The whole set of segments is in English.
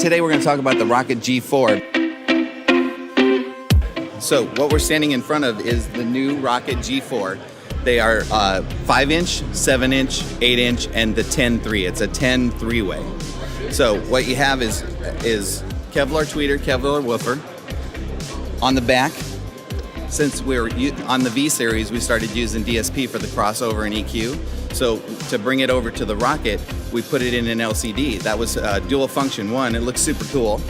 Today we're going to talk about the Rokit G4. So what we're standing in front of is the new Rokit G4. They are 5-inch, 7-inch, 8-inch, and the 10-3. It's a 10 3-way. So what you have is Kevlar tweeter, Kevlar woofer. On the back, since we're on the V series, we started using DSP for the crossover and EQ. So to bring it over to the Rokit, we put it in an LCD. That was dual function one. It looks super cool.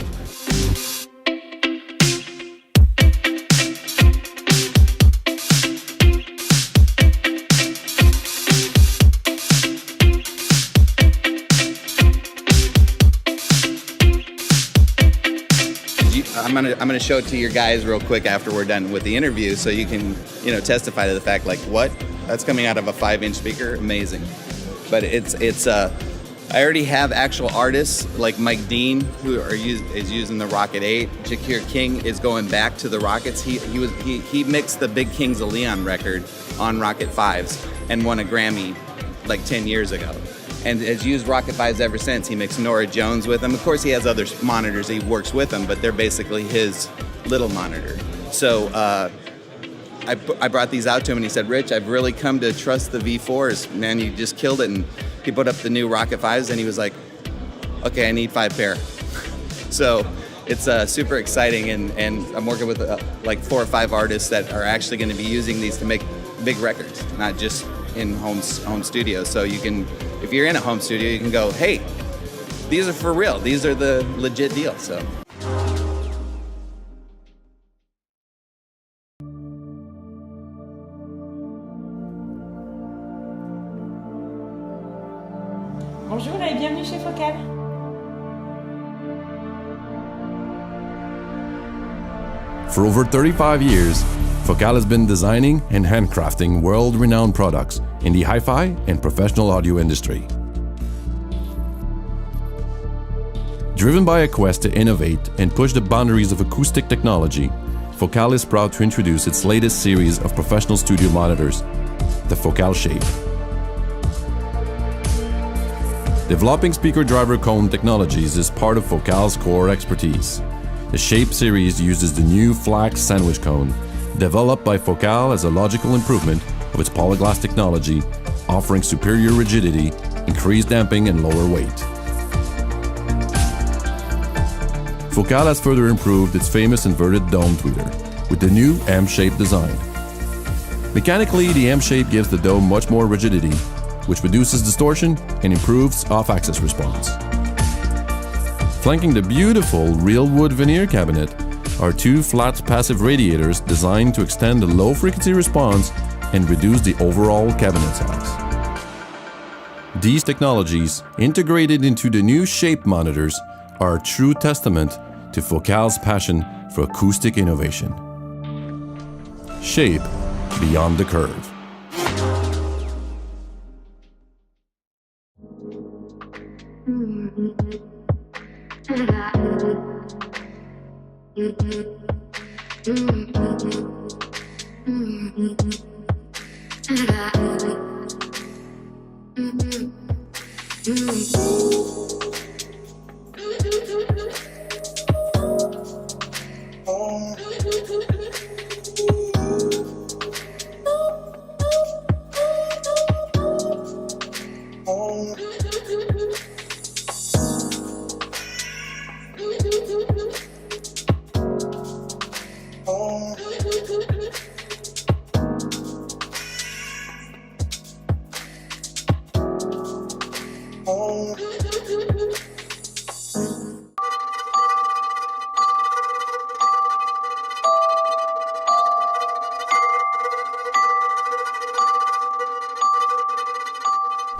I'm gonna show it to your guys real quick after we're done with the interview, so you can testify to the fact like what that's coming out of a 5-inch speaker, amazing. But it's I already have actual artists like Mike Dean who is using the Rokit 8. Jakir King is going back to the Rokits. He mixed the Big Kings of Leon record on Rokit 5s and won a Grammy like 10 years ago. And has used Rokit 5s ever since. He mixed Nora Jones with them. Of course, he has other monitors he works with them, but they're basically his little monitor. So I brought these out to him, and he said, "Rich, I've really come to trust the V4s. Man, you just killed it." And he put up the new Rokit 5s, and he was like, "Okay, I need 5 pair." So it's super exciting, and I'm working with like 4 or 5 artists that are actually going to be using these to make big records, not just in home studios. So you can, if you're in a home studio, you can go, hey, these are for real. These are the legit deal. So. Bonjour et bienvenue chez Focal. For over 35 years, Focal has been designing and handcrafting world-renowned products in the hi-fi and professional audio industry. Driven by a quest to innovate and push the boundaries of acoustic technology, Focal is proud to introduce its latest series of professional studio monitors, the Focal Shape. Developing speaker driver cone technologies is part of Focal's core expertise. The Shape series uses the new flax sandwich cone, developed by Focal as a logical improvement of its polyglass technology, offering superior rigidity, increased damping, and lower weight. Focal has further improved its famous inverted dome tweeter with the new M-shape design. Mechanically, the M-shape gives the dome much more rigidity, which reduces distortion and improves off-axis response. Flanking the beautiful real wood veneer cabinet are 2 flat passive radiators designed to extend the low-frequency response and reduce the overall cabinet size. These technologies, integrated into the new Shape monitors, are a true testament to Focal's passion for acoustic innovation. Shape beyond the curve.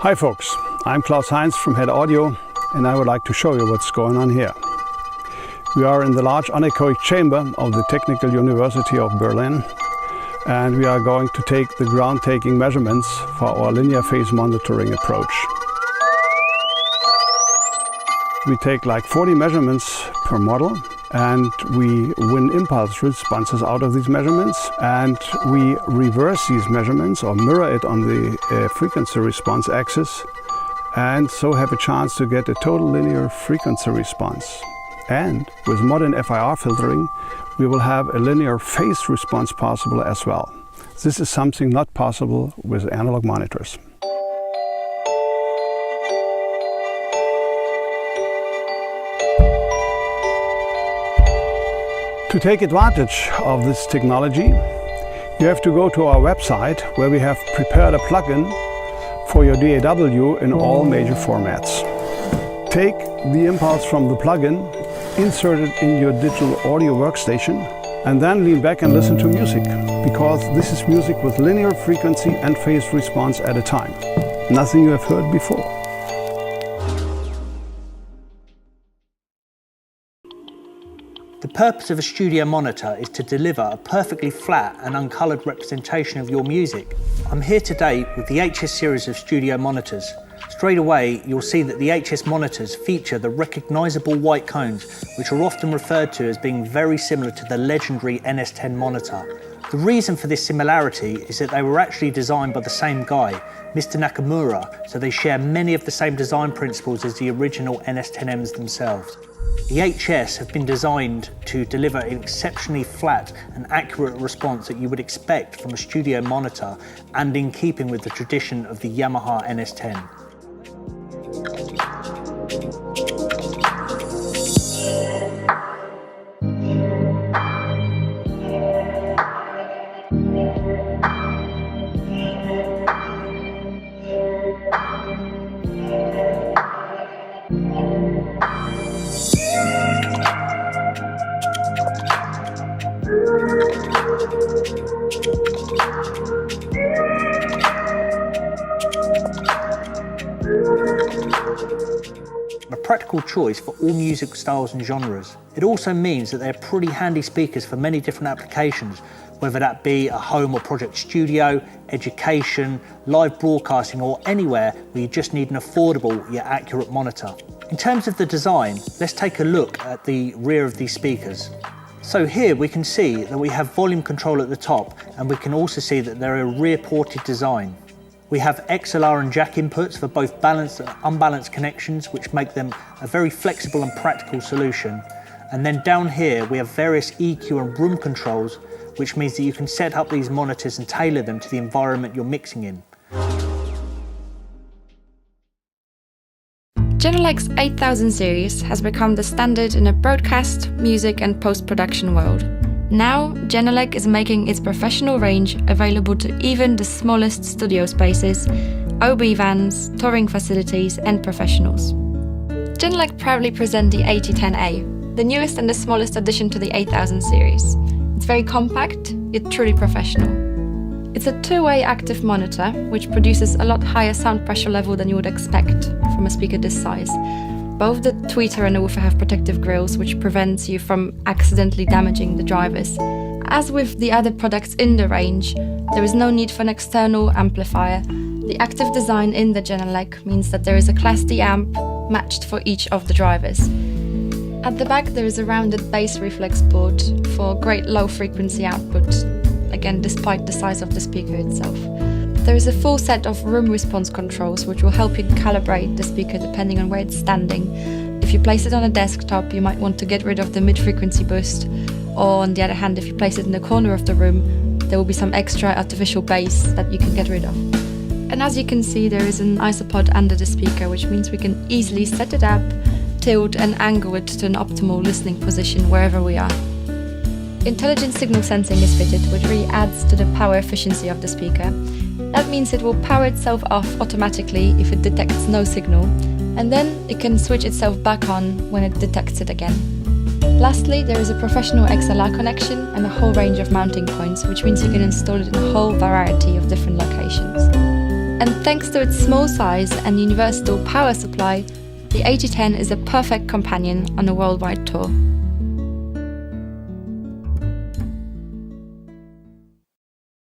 Hi folks, I'm Klaus Heinz from HEDD Audio, and I would like to show you what's going on here. We are in the large anechoic chamber of the Technical University of Berlin, and we are going to take the ground-taking measurements for our linear phase monitoring approach. We take like 40 measurements per model, and we win impulse responses out of these measurements, and we reverse these measurements or mirror it on the frequency response axis, and so have a chance to get a total linear frequency response. And with modern FIR filtering, we will have a linear phase response possible as well. This is something not possible with analog monitors. To take advantage of this technology, you have to go to our website where we have prepared a plugin for your DAW in all major formats. Take the impulse from the plugin, insert it in your digital audio workstation, and then lean back and listen to music, because this is music with linear frequency and phase response at a time. Nothing you have heard before. The purpose of a studio monitor is to deliver a perfectly flat and uncoloured representation of your music. I'm here today with the HS series of studio monitors. Straight away, you'll see that the HS monitors feature the recognisable white cones, which are often referred to as being very similar to the legendary NS10 monitor. The reason for this similarity is that they were actually designed by the same guy, Mr. Nakamura, so they share many of the same design principles as the original NS10Ms themselves. The HS have been designed to deliver an exceptionally flat and accurate response that you would expect from a studio monitor, and in keeping with the tradition of the Yamaha NS10. A practical choice for all music styles and genres. It also means that they're pretty handy speakers for many different applications, whether that be a home or project studio, education, live broadcasting, or anywhere where you just need an affordable yet accurate monitor. In terms of the design, let's take a look at the rear of these speakers. So here we can see that we have volume control at the top, and we can also see that they're a rear-ported design. We have XLR and jack inputs for both balanced and unbalanced connections, which make them a very flexible and practical solution. And then down here we have various EQ and room controls, which means that you can set up these monitors and tailor them to the environment you're mixing in. Genelec's 8000 series has become the standard in a broadcast, music and post-production world. Now, Genelec is making its professional range available to even the smallest studio spaces, OB vans, touring facilities and professionals. Genelec proudly present the AT10A, the newest and the smallest addition to the 8000 series. It's very compact, yet truly professional. It's a two-way active monitor, which produces a lot higher sound pressure level than you would expect from a speaker this size. Both the tweeter and the woofer have protective grills, which prevents you from accidentally damaging the drivers. As with the other products in the range, there is no need for an external amplifier. The active design in the Genelec means that there is a Class D amp matched for each of the drivers. At the back there is a rounded bass reflex board for great low frequency output, again despite the size of the speaker itself. There is a full set of room response controls which will help you calibrate the speaker depending on where it's standing. If you place it on a desktop, you might want to get rid of the mid-frequency boost, or on the other hand, if you place it in the corner of the room, there will be some extra artificial bass that you can get rid of. And as you can see, there is an isopod under the speaker, which means we can easily set it up, tilt and angle it to an optimal listening position wherever we are. Intelligent signal sensing is fitted, which really adds to the power efficiency of the speaker. That means it will power itself off automatically if it detects no signal, and then it can switch itself back on when it detects it again. Lastly, there is a professional XLR connection and a whole range of mounting points, which means you can install it in a whole variety of different locations. And thanks to its small size and universal power supply, the AT10 is a perfect companion on a worldwide tour.